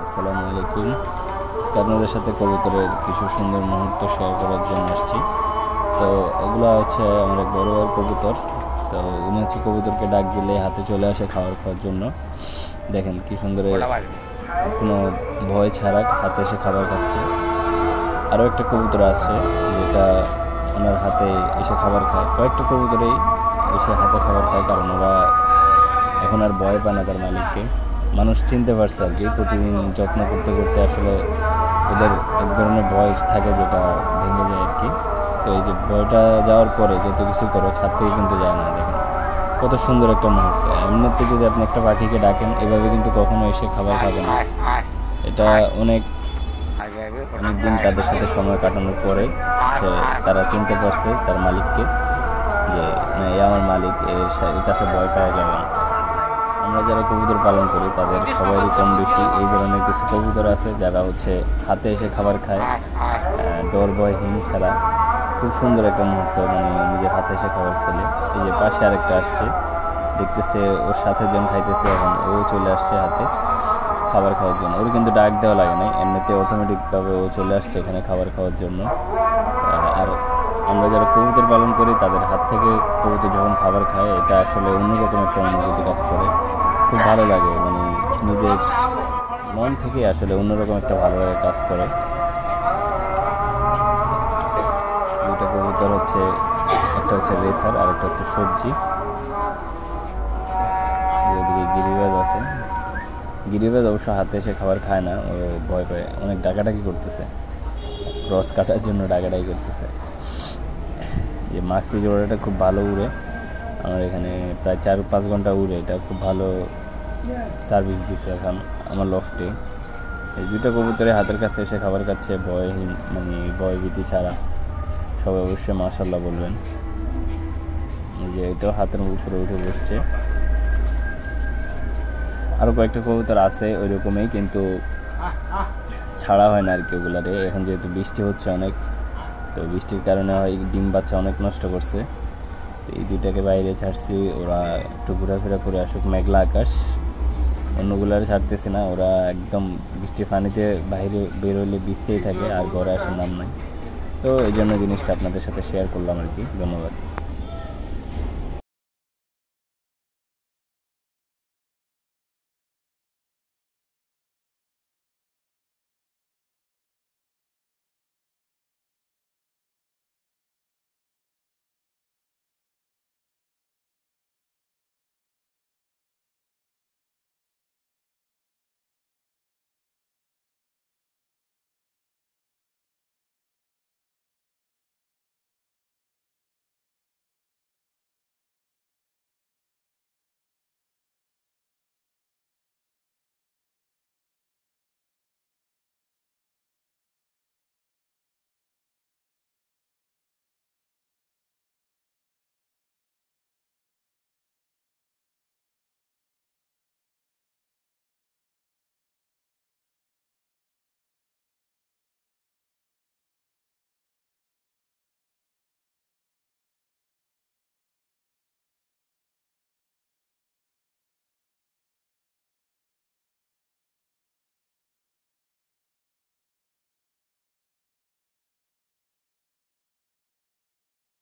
আসসালামু আলাইকুম। আজকে আপনাদের সাথে কবুতরের কিছু সুন্দর মুহূর্ত শেয়ার করার জন্য আসছি। তো এগুলো হচ্ছে আমার এক বড় ভাইয়ের কবুতর। তো উনি হচ্ছে কবুতরকে ডাক দিলে হাতে চলে আসে খাওয়ার জন্য। দেখেন কি সুন্দর, কোনো ভয় ছাড়া হাতে এসে খাবার খাচ্ছে। আরও একটা কবুতর আছে যেটা ওনার হাতে এসে খাবার খায়। কয়েকটা কবুতরেই এসে হাতে খাবার খায়, কারণ ওরা এখন আর ভয় পায় না তার মালিককে। মানুষ চিনতে পারছে আর কি, প্রতিদিন যত্ন করতে করতে আসলে ওদের এক ধরনের ভয় থাকে যেটা ভেঙে যায় আর কি। তো এই যে ভয়টা যাওয়ার পরে যত কিছু করো হাত থেকে কিন্তু যায় না। দেখেন কত সুন্দর একটা মুহূর্ত। এমনিতে যদি আপনি একটা পাখিকে ডাকেন এভাবে কিন্তু কখনো এসে খাবার খাবে না। এটা অনেক দিন তাদের সাথে সময় কাটানোর পরে তারা চিনতে পারছে তার মালিককে, যে না এ আমার মালিক, এর কাছে ভয় পাওয়া যাবে না। আমরা যারা কবুতর পালন করি তাদের সবারই কম বেশি এই ধরনের কিছু কবুতর আছে যারা হচ্ছে হাতে এসে খাবার খায়, ডর ভয়হীন ছাড়া। খুব সুন্দর একটা মুহূর্ত, মানে নিজের হাতে এসে খাবার খেলে। এই যে পাশে আরেকটা আসছে, দেখতেছে ওর সাথে জন খাইতেছে, এখন ও চলে আসছে হাতে খাবার খাওয়ার জন্য। ওর কিন্তু ডাক দেওয়া লাগে না, এমনিতে অটোমেটিকভাবে ও চলে আসছে এখানে খাবার খাওয়ার জন্য। আর আমরা যারা কবুতর পালন করি তাদের হাত থেকে কবুতর যখন খাবার খায় এটা আসলে অন্যরকম একটা অনুভূতি কাজ করে, খুব ভালো লাগে। মানে নিজের মন থেকে আসলে অন্যরকম একটা ভালো লাগে কাজ করে। দুইটা কবুতর হচ্ছে, একটা হচ্ছে রেসার আর একটা হচ্ছে সবজি। এদিকে গিরিবাজ আছে। গিরিবাজ অবশ্য হাতে এসে খাবার খায় না, ও ভয় পায়, অনেক ডাকাডাকি করতেছে, ক্রস কাটার জন্য ডাকাডাকি করতেছে। যে মাক্সি জোড়াটা খুব ভালো উড়ে, আমার এখানে প্রায় 4-5 ঘন্টা উড়ে, এটা খুব ভালো সার্ভিস দিছে এখন আমার লফটে। এই দুটো কবুতরে হাতের কাছে এসে খাবার খাচ্ছে ভয়হীন, মানে ভয়ভীতি ছাড়া। সবাই অবশ্যই মাশাআল্লাহ বলবেন। এই যে এটাও হাতের উপরে উঠে বসছে। আরও কয়েকটা কবুতর আছে ওই রকমই, কিন্তু ছাড়া হয় না আর কি ওগুলারে। এখন যেহেতু বৃষ্টি হচ্ছে অনেক, তো বৃষ্টির কারণে হয় ডিম বাচ্চা অনেক নষ্ট করছে। এই দুইটাকে বাইরে ছাড়ছি, ওরা একটু ঘোরাফেরা করে আসুক। মেঘলা আকাশ, অন্যগুলারে ছাড়তেছি না, ওরা একদম বৃষ্টির পানিতে বাইরে বেরোলে ভিজতেই থাকে আর ঘরে আসার নাম নাই। তো এই জন্য জিনিসটা আপনাদের সাথে শেয়ার করলাম আর কি। ধন্যবাদ।